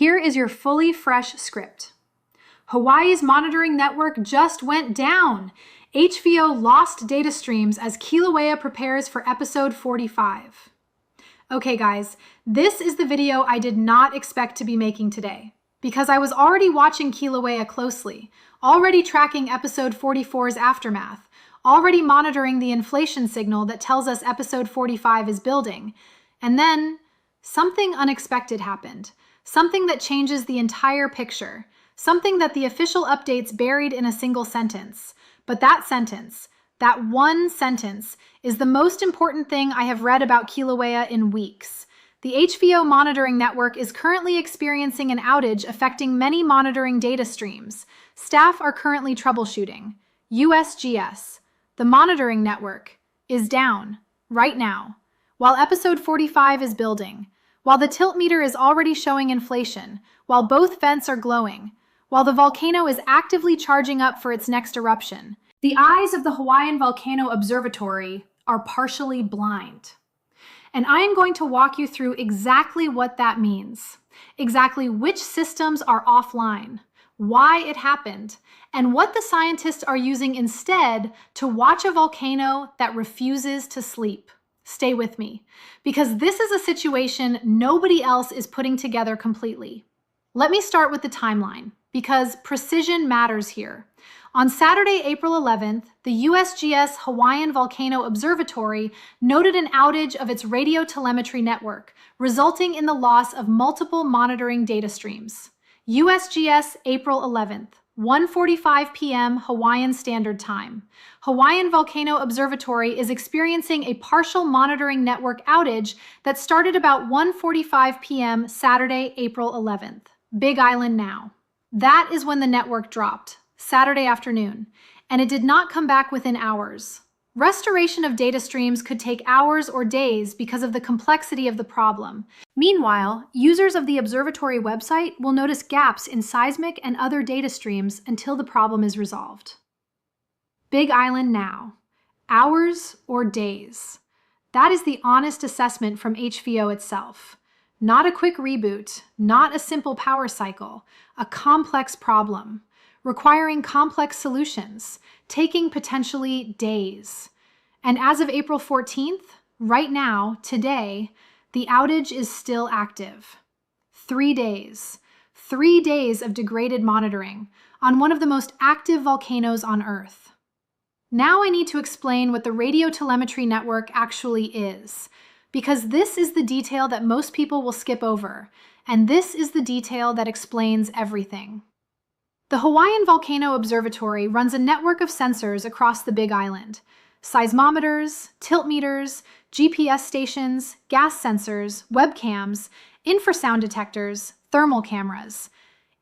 Here is your fully fresh script. Hawaii's monitoring network just went down. HVO lost data streams as Kilauea prepares for episode 45. Okay guys, this is the video I did not expect to be making today, because I was already watching Kilauea closely, already tracking episode 44's aftermath, already monitoring the inflation signal that tells us episode 45 is building, and then something unexpected happened, something that changes the entire picture, something that the official updates buried in a single sentence. But that sentence, that one sentence, is the most important thing I have read about Kilauea in weeks. The HVO monitoring network is currently experiencing an outage affecting many monitoring data streams. Staff are currently troubleshooting. USGS, the monitoring network, is down right now, while episode 45 is building, while the tilt meter is already showing inflation, while both vents are glowing, while the volcano is actively charging up for its next eruption. The eyes of the Hawaiian Volcano Observatory are partially blind. And I am going to walk you through exactly what that means, exactly which systems are offline, why it happened, and what the scientists are using instead to watch a volcano that refuses to sleep. Stay with me, because this is a situation nobody else is putting together completely. Let me start with the timeline, because precision matters here. On Saturday, April 11th, the USGS Hawaiian Volcano Observatory noted an outage of its radio telemetry network, resulting in the loss of multiple monitoring data streams. USGS, April 11th, 1:45 p.m. Hawaiian Standard Time. Hawaiian Volcano Observatory is experiencing a partial monitoring network outage that started about 1:45 p.m. Saturday, April 11th. Big Island now. That is when the network dropped, Saturday afternoon, and it did not come back within hours. Restoration of data streams could take hours or days because of the complexity of the problem. Meanwhile, users of the observatory website will notice gaps in seismic and other data streams until the problem is resolved. Big Island now. Hours or days? That is the honest assessment from HVO itself. Not a quick reboot, not a simple power cycle, a complex problem, requiring complex solutions, taking potentially days. And as of April 14th, right now, today, the outage is still active. 3 days. 3 days of degraded monitoring on one of the most active volcanoes on Earth. Now I need to explain what the radio telemetry network actually is, because this is the detail that most people will skip over, and this is the detail that explains everything. The Hawaiian Volcano Observatory runs a network of sensors across the Big Island: seismometers, tiltmeters, GPS stations, gas sensors, webcams, infrasound detectors, thermal cameras.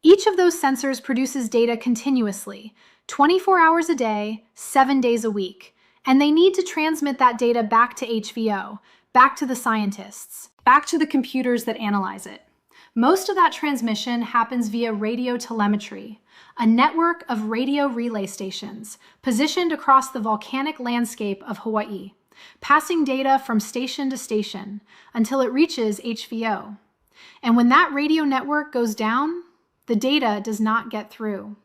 Each of those sensors produces data continuously, 24 hours a day, 7 days a week, and they need to transmit that data back to HVO, back to the scientists, back to the computers that analyze it. Most of that transmission happens via radio telemetry, a network of radio relay stations positioned across the volcanic landscape of Hawaiʻi, passing data from station to station until it reaches HVO. And when that radio network goes down, the data does not get through.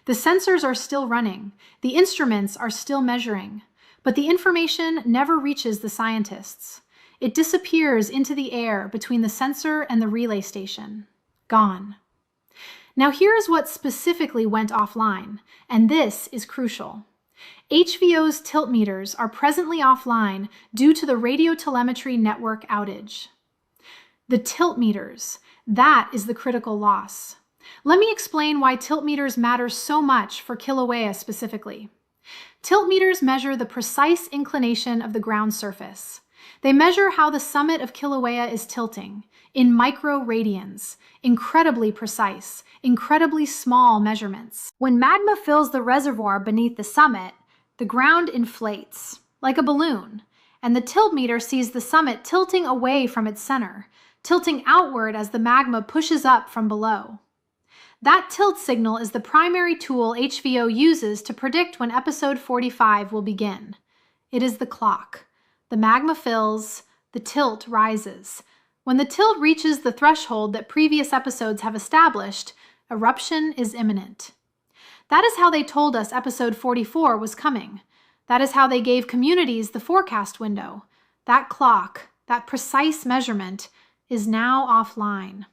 The sensors are still running, the instruments are still measuring, but the information never reaches the scientists. It disappears into the air between the sensor and the relay station. Gone. Now here is what specifically went offline, and this is crucial. HVO's tilt meters are presently offline due to the radio telemetry network outage. The tilt meters, that is the critical loss. Let me explain why tilt meters matter so much for Kilauea specifically. Tilt meters measure the precise inclination of the ground surface. They measure how the summit of Kilauea is tilting in microradians, incredibly precise, incredibly small measurements. When magma fills the reservoir beneath the summit, the ground inflates like a balloon, and the tilt meter sees the summit tilting away from its center, tilting outward as the magma pushes up from below. That tilt signal is the primary tool HVO uses to predict when episode 45 will begin. It is the clock. The magma fills, the tilt rises. When the tilt reaches the threshold that previous episodes have established, eruption is imminent. That is how they told us episode 44 was coming. That is how they gave communities the forecast window. That clock, that precise measurement, is now offline.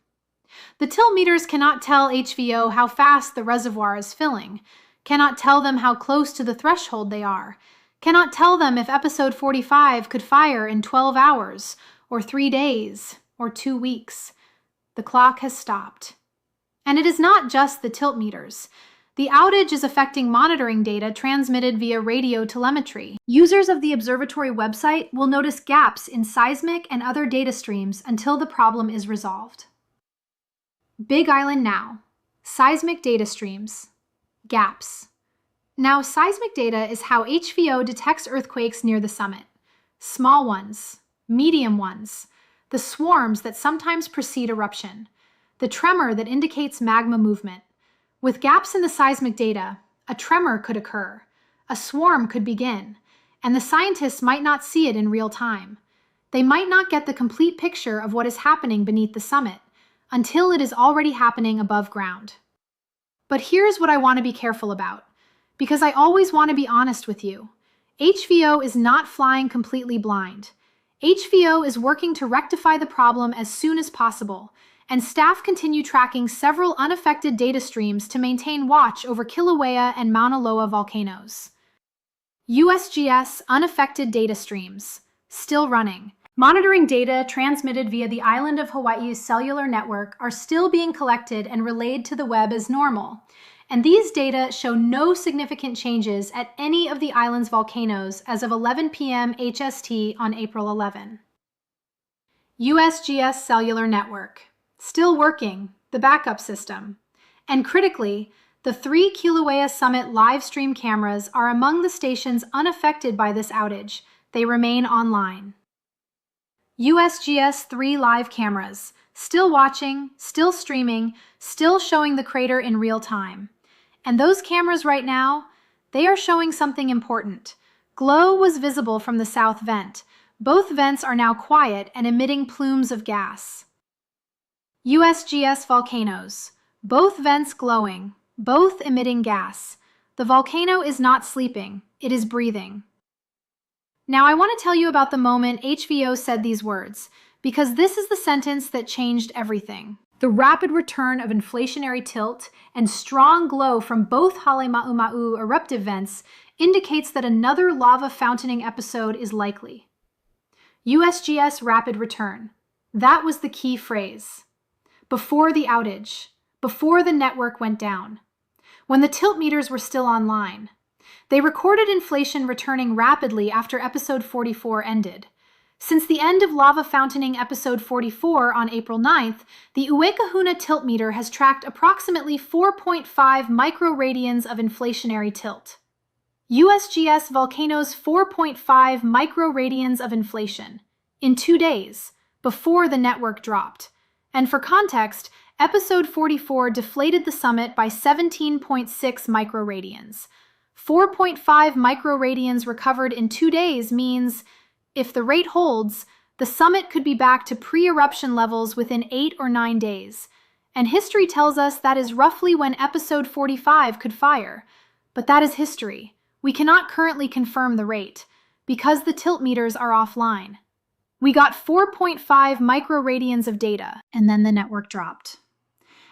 The tiltmeters cannot tell HVO how fast the reservoir is filling, cannot tell them how close to the threshold they are, cannot tell them if episode 45 could fire in 12 hours, or 3 days, or 2 weeks. The clock has stopped. And it is not just the tiltmeters. The outage is affecting monitoring data transmitted via radio telemetry. Users of the observatory website will notice gaps in seismic and other data streams until the problem is resolved. Big Island now. Seismic data streams. Gaps. Now, seismic data is how HVO detects earthquakes near the summit. Small ones, medium ones, the swarms that sometimes precede eruption, the tremor that indicates magma movement. With gaps in the seismic data, a tremor could occur, a swarm could begin, and the scientists might not see it in real time. They might not get the complete picture of what is happening beneath the summit until it is already happening above ground. But here's what I want to be careful about, because I always want to be honest with you. HVO is not flying completely blind. HVO is working to rectify the problem as soon as possible, and staff continue tracking several unaffected data streams to maintain watch over Kilauea and Mauna Loa volcanoes. USGS unaffected data streams, still running. Monitoring data transmitted via the island of Hawaii's cellular network are still being collected and relayed to the web as normal, and these data show no significant changes at any of the island's volcanoes as of 11 p.m. HST on April 11. USGS cellular network. Still working, the backup system. And critically, the 3 Kīlauea Summit live stream cameras are among the stations unaffected by this outage. They remain online. USGS 3 live cameras, still watching, still streaming, still showing the crater in real time. And those cameras right now, they are showing something important. Glow was visible from the south vent. Both vents are now quiet and emitting plumes of gas. USGS volcanoes, both vents glowing, both emitting gas. The volcano is not sleeping, it is breathing. Now I want to tell you about the moment HVO said these words, because this is the sentence that changed everything. The rapid return of inflationary tilt and strong glow from both Halemaʻumaʻu eruptive vents indicates that another lava fountaining episode is likely. USGS rapid return. That was the key phrase. Before the outage, before the network went down, when the tiltmeters were still online. They recorded inflation returning rapidly after episode 44 ended. Since the end of lava fountaining episode 44 on April 9th, the Uekahuna tiltmeter has tracked approximately 4.5 microradians of inflationary tilt. USGS volcanoes 4.5 microradians of inflation in 2 days before the network dropped. And for context, episode 44 deflated the summit by 17.6 microradians. 4.5 microradians recovered in 2 days means, if the rate holds, the summit could be back to pre-eruption levels within 8 or 9 days. And history tells us that is roughly when episode 45 could fire. But that is history. We cannot currently confirm the rate, because the tiltmeters are offline. We got 4.5 microradians of data, and then the network dropped.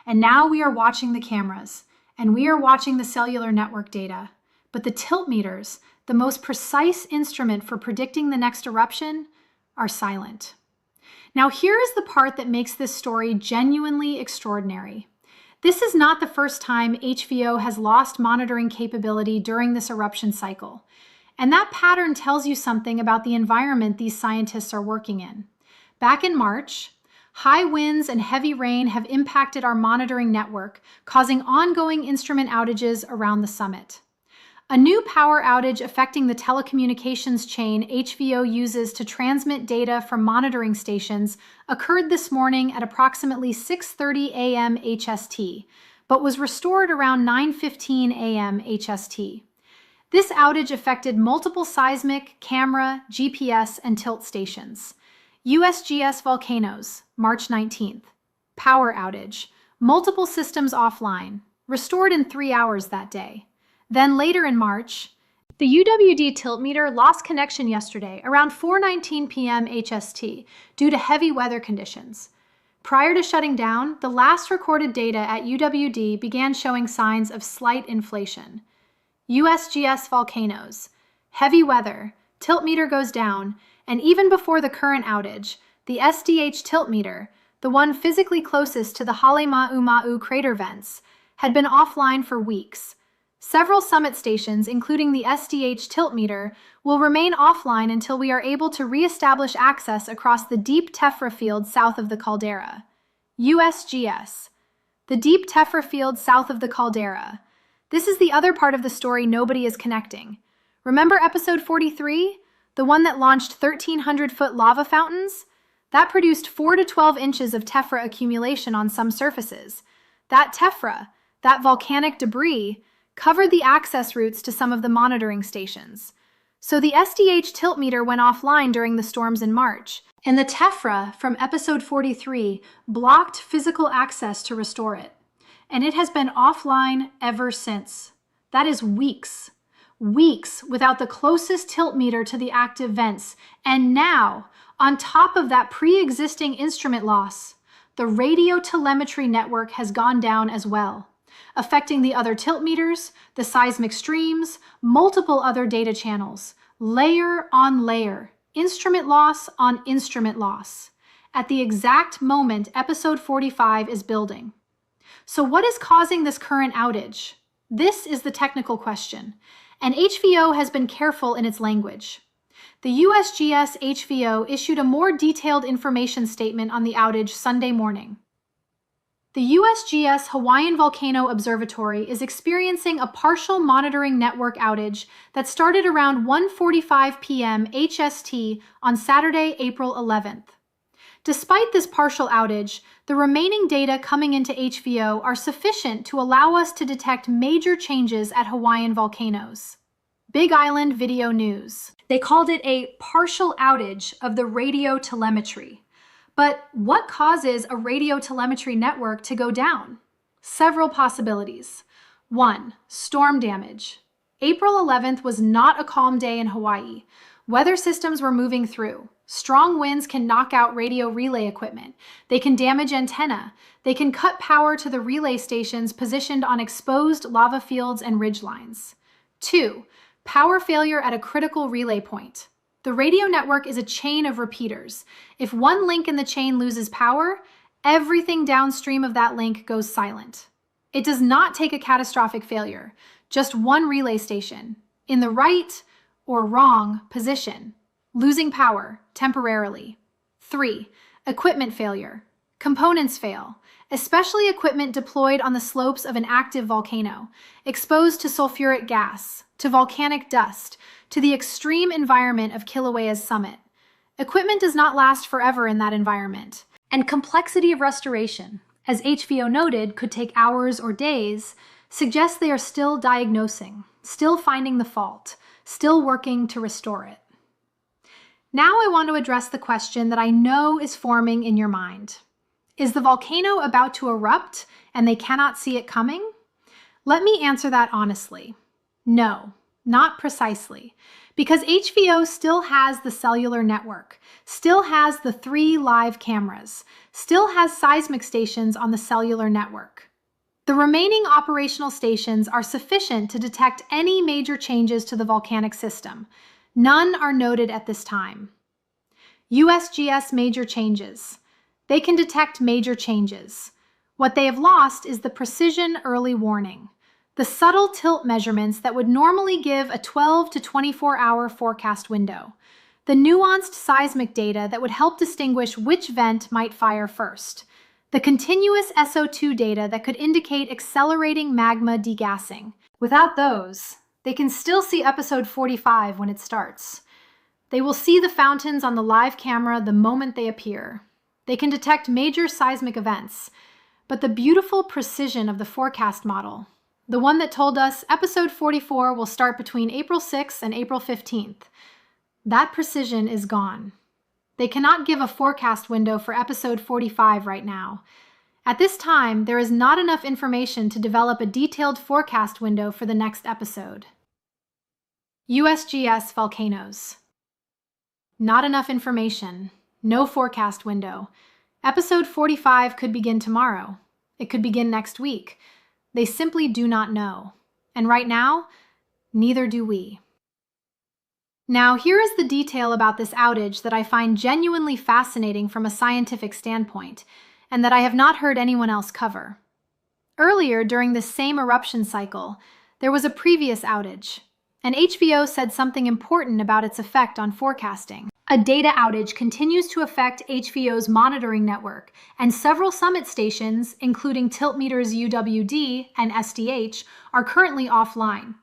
And now we are watching the cameras, and we are watching the cellular network data. But the tiltmeters, the most precise instrument for predicting the next eruption, are silent. Now here is the part that makes this story genuinely extraordinary. This is not the first time HVO has lost monitoring capability during this eruption cycle. And that pattern tells you something about the environment these scientists are working in. Back in March, high winds and heavy rain have impacted our monitoring network, causing ongoing instrument outages around the summit. A new power outage affecting the telecommunications chain HVO uses to transmit data from monitoring stations occurred this morning at approximately 6:30 a.m. HST, but was restored around 9:15 a.m. HST. This outage affected multiple seismic, camera, GPS, and tilt stations. USGS volcanoes, March 19th. Power outage. Multiple systems offline. Restored in 3 hours that day. Then later in March, the UWD tiltmeter lost connection yesterday around 4:19 p.m. HST due to heavy weather conditions. Prior to shutting down, the last recorded data at UWD began showing signs of slight inflation. USGS volcanoes. Heavy weather. Tiltmeter goes down, and even before the current outage, the SDH tiltmeter, the one physically closest to the Halema'uma'u crater vents, had been offline for weeks. Several summit stations, including the SDH tiltmeter, will remain offline until we are able to re-establish access across the deep tephra field south of the caldera. USGS. The deep tephra field south of the caldera. This is the other part of the story nobody is connecting. Remember episode 43? The one that launched 1,300-foot lava fountains? That produced 4 to 12 inches of tephra accumulation on some surfaces. That tephra, that volcanic debris, covered the access routes to some of the monitoring stations. So the SDH tiltmeter went offline during the storms in March, and the tephra from episode 43 blocked physical access to restore it. And it has been offline ever since. That is weeks. Weeks without the closest tiltmeter to the active vents. And now, on top of that pre-existing instrument loss, the radio telemetry network has gone down as well, affecting the other tiltmeters, the seismic streams, multiple other data channels, layer on layer, instrument loss on instrument loss, at the exact moment episode 45 is building. So what is causing this current outage? This is the technical question, and HVO has been careful in its language. The USGS HVO issued a more detailed information statement on the outage Sunday morning. The USGS Hawaiian Volcano Observatory is experiencing a partial monitoring network outage that started around 1:45 p.m. HST on Saturday, April 11th. Despite this partial outage, the remaining data coming into HVO are sufficient to allow us to detect major changes at Hawaiian volcanoes. Big Island Video News. They called it a partial outage of the radio telemetry. But what causes a radio telemetry network to go down? Several possibilities. 1. Storm damage. April 11th was not a calm day in Hawaii. Weather systems were moving through. Strong winds can knock out radio relay equipment. They can damage antenna. They can cut power to the relay stations positioned on exposed lava fields and ridgelines. 2. Power failure at a critical relay point. The radio network is a chain of repeaters. If one link in the chain loses power, everything downstream of that link goes silent. It does not take a catastrophic failure, just one relay station, in the right or wrong position, losing power temporarily. 3. Equipment failure. Components fail, especially equipment deployed on the slopes of an active volcano, exposed to sulfuric gas, to volcanic dust, to the extreme environment of Kilauea's summit. Equipment does not last forever in that environment, and complexity of restoration, as HVO noted, could take hours or days, suggests they are still diagnosing, still finding the fault, still working to restore it. Now I want to address the question that I know is forming in your mind. Is the volcano about to erupt and they cannot see it coming? Let me answer that honestly. No, not precisely, because HVO still has the cellular network, still has the 3 live cameras, still has seismic stations on the cellular network. The remaining operational stations are sufficient to detect any major changes to the volcanic system. None are noted at this time. USGS major changes. They can detect major changes. What they have lost is the precision early warning, the subtle tilt measurements that would normally give a 12 to 24-hour forecast window, the nuanced seismic data that would help distinguish which vent might fire first, the continuous SO2 data that could indicate accelerating magma degassing. Without those, they can still see episode 45 when it starts. They will see the fountains on the live camera the moment they appear. They can detect major seismic events, but the beautiful precision of the forecast model, the one that told us episode 44 will start between April 6th and April 15th, that precision is gone. They cannot give a forecast window for episode 45 right now. At this time, there is not enough information to develop a detailed forecast window for the next episode. USGS volcanoes. Not enough information. No forecast window. Episode 45 could begin tomorrow. It could begin next week. They simply do not know. And right now, neither do we. Now, here is the detail about this outage that I find genuinely fascinating from a scientific standpoint, and that I have not heard anyone else cover. Earlier, during this same eruption cycle, there was a previous outage, and HVO said something important about its effect on forecasting. A data outage continues to affect HVO's monitoring network, and several summit stations, including tiltmeters UWD and SDH, are currently offline.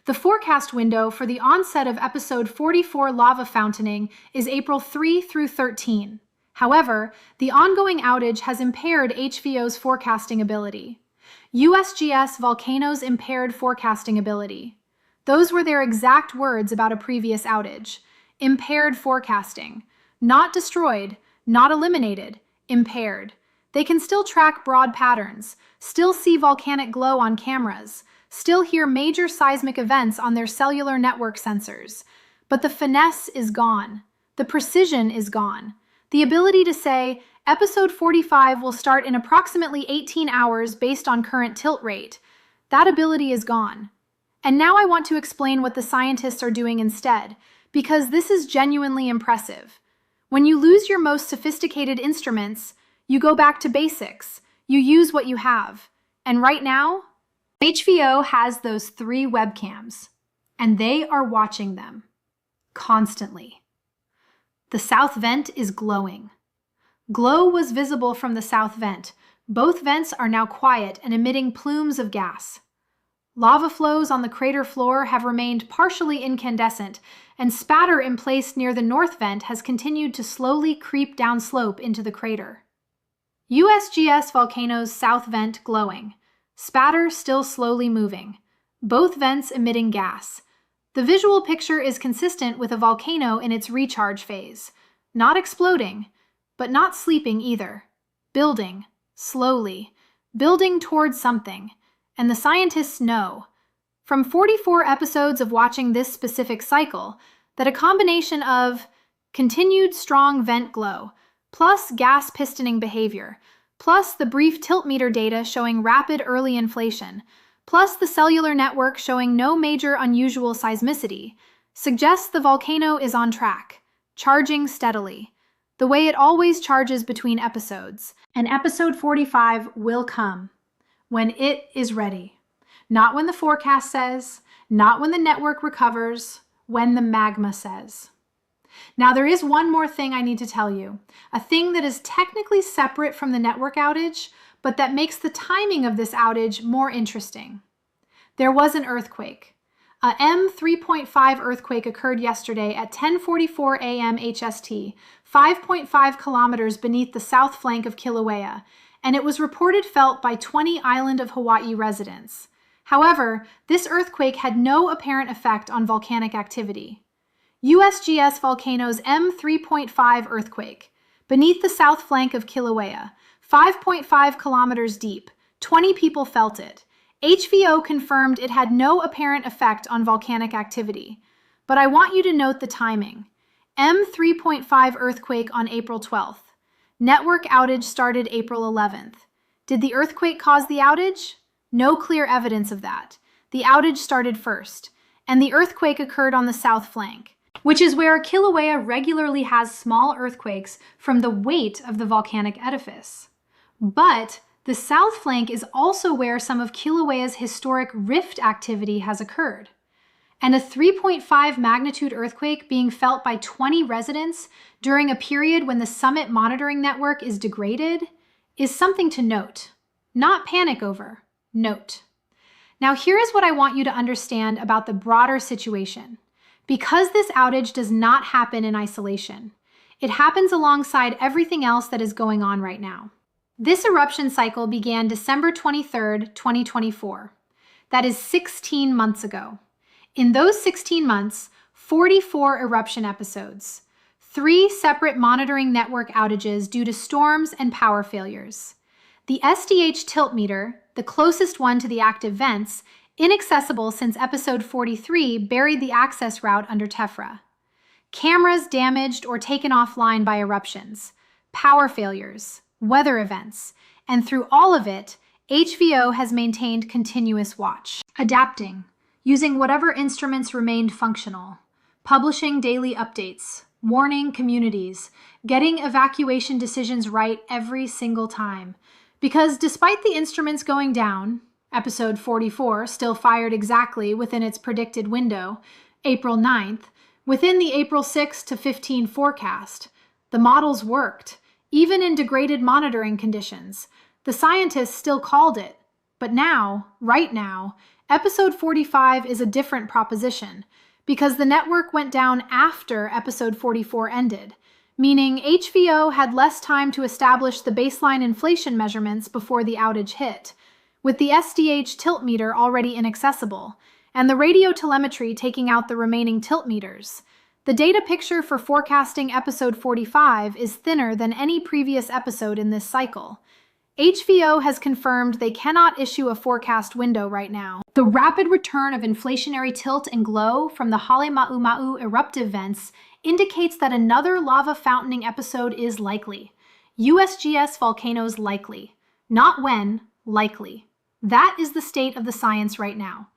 The forecast window for the onset of episode 44 lava fountaining is April 3 through 13. However, the ongoing outage has impaired HVO's forecasting ability. USGS volcanoes impaired forecasting ability. Those were their exact words about a previous outage. Impaired forecasting. Not destroyed, not eliminated, impaired. They can still track broad patterns, still see volcanic glow on cameras, still hear major seismic events on their cellular network sensors. But the finesse is gone. The precision is gone. The ability to say, episode 45 will start in approximately 18 hours based on current tilt rate. That ability is gone. And now I want to explain what the scientists are doing instead, because this is genuinely impressive. When you lose your most sophisticated instruments, you go back to basics. You use what you have. And right now, HVO has those 3 webcams, and they are watching them constantly. The south vent is glowing. Glow was visible from the south vent. Both vents are now quiet and emitting plumes of gas. Lava flows on the crater floor have remained partially incandescent, and spatter emplaced near the north vent has continued to slowly creep downslope into the crater. USGS volcano's south vent glowing. Spatter still slowly moving. Both vents emitting gas. The visual picture is consistent with a volcano in its recharge phase. Not exploding, but not sleeping either. Building, slowly. Building towards something. And the scientists know, from 44 episodes of watching this specific cycle, that a combination of continued strong vent glow, plus gas pistoning behavior, plus the brief tiltmeter data showing rapid early inflation, plus the cellular network showing no major unusual seismicity, suggests the volcano is on track, charging steadily, the way it always charges between episodes. And episode 45 will come when it is ready. Not when the forecast says, not when the network recovers, when the magma says. Now, there is one more thing I need to tell you, a thing that is technically separate from the network outage, but that makes the timing of this outage more interesting. There was an earthquake. A M3.5 earthquake occurred yesterday at 10:44 a.m. HST, 5.5 kilometers beneath the south flank of Kilauea, and it was reported felt by 20 island of Hawaii residents. However, this earthquake had no apparent effect on volcanic activity. USGS volcano's M3.5 earthquake, beneath the south flank of Kilauea, 5.5 kilometers deep, 20 people felt it. HVO confirmed it had no apparent effect on volcanic activity. But I want you to note the timing. M3.5 earthquake on April 12th. Network outage started April 11th. Did the earthquake cause the outage? No clear evidence of that. The outage started first, and the earthquake occurred on the south flank, which is where Kilauea regularly has small earthquakes from the weight of the volcanic edifice. But the south flank is also where some of Kilauea's historic rift activity has occurred. And a 3.5 magnitude earthquake being felt by 20 residents during a period when the summit monitoring network is degraded is something to note. Not panic over, note. Now here is what I want you to understand about the broader situation. Because this outage does not happen in isolation, it happens alongside everything else that is going on right now. This eruption cycle began December 23rd, 2024. That is 16 months ago. In those 16 months, 44 eruption episodes. 3 separate monitoring network outages due to storms and power failures. The SDH tiltmeter, the closest one to the active vents, inaccessible since episode 43, buried the access route under tephra. Cameras damaged or taken offline by eruptions, power failures, weather events, and through all of it, HVO has maintained continuous watch, adapting, using whatever instruments remained functional, publishing daily updates, warning communities, getting evacuation decisions right every single time. Because despite the instruments going down, episode 44 still fired exactly within its predicted window, April 9th, within the April 6 to 15 forecast, the models worked, even in degraded monitoring conditions. The scientists still called it. But now, right now, episode 45 is a different proposition, because the network went down after episode 44 ended, meaning HVO had less time to establish the baseline inflation measurements before the outage hit, with the SDH tiltmeter already inaccessible, and the radio telemetry taking out the remaining tiltmeters. The data picture for forecasting episode 45 is thinner than any previous episode in this cycle. HVO has confirmed they cannot issue a forecast window right now. The rapid return of inflationary tilt and glow from the Hale-Ma'u eruptive vents indicates that another lava fountaining episode is likely. USGS volcanoes likely. Not when, likely. That is the state of the science right now.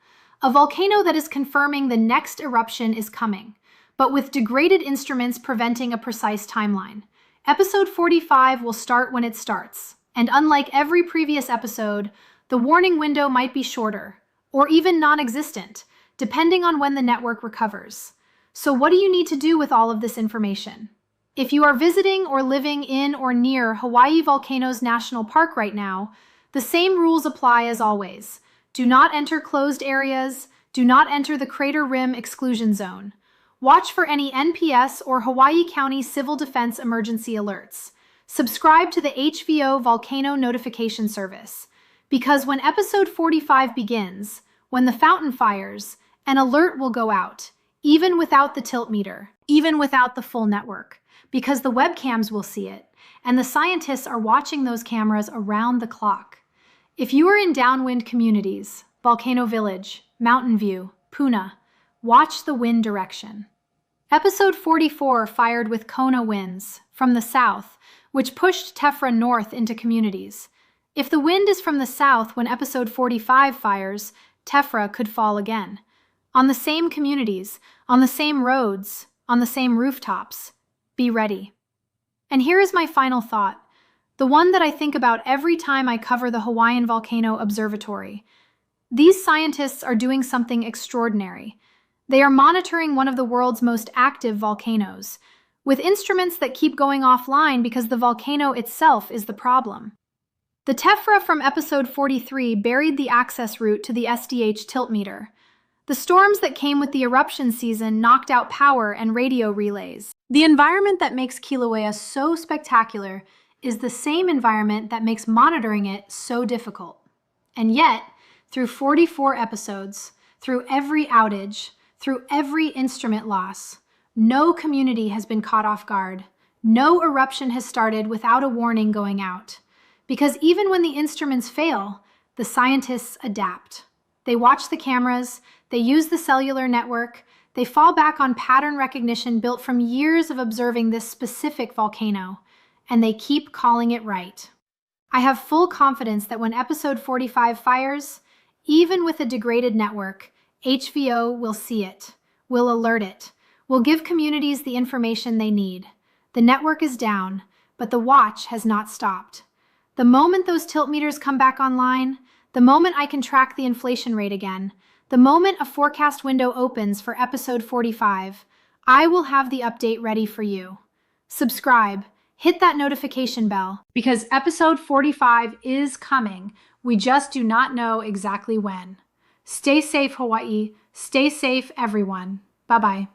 A volcano that is confirming the next eruption is coming, but with degraded instruments preventing a precise timeline. Episode 45 will start when it starts. And unlike every previous episode, the warning window might be shorter, or even non-existent, depending on when the network recovers. So what do you need to do with all of this information? If you are visiting or living in or near Hawaii Volcanoes National Park right now, the same rules apply as always. Do not enter closed areas. Do not enter the crater rim exclusion zone. Watch for any NPS or Hawaii County Civil Defense emergency alerts. Subscribe to the HVO Volcano Notification Service, because when episode 45 begins, when the fountain fires, an alert will go out, even without the tiltmeter, even without the full network, because the webcams will see it, and the scientists are watching those cameras around the clock. If you are in downwind communities, Volcano Village, Mountain View, Puna, watch the wind direction. Episode 44 fired with Kona winds from the south, which pushed tephra north into communities. If the wind is from the south when episode 45 fires, tephra could fall again. On the same communities, on the same roads, on the same rooftops. Be ready. And here is my final thought, the one that I think about every time I cover the Hawaiian Volcano Observatory. These scientists are doing something extraordinary. They are monitoring one of the world's most active volcanoes, with instruments that keep going offline because the volcano itself is the problem. The tephra from episode 43 buried the access route to the SDH tiltmeter. The storms that came with the eruption season knocked out power and radio relays. The environment that makes Kilauea so spectacular is the same environment that makes monitoring it so difficult. And yet, through 44 episodes, through every outage, through every instrument loss, no community has been caught off guard. No eruption has started without a warning going out. Because even when the instruments fail, the scientists adapt. They watch the cameras, they use the cellular network, they fall back on pattern recognition built from years of observing this specific volcano, and they keep calling it right. I have full confidence that when episode 45 fires, even with a degraded network, HVO will see it, will alert it, will give communities the information they need. The network is down, but the watch has not stopped. The moment those tiltmeters come back online, the moment I can track the inflation rate again, the moment a forecast window opens for episode 45, I will have the update ready for you. Subscribe, hit that notification bell, because episode 45 is coming. We just do not know exactly when. Stay safe, Hawaii. Stay safe, everyone. Bye-bye.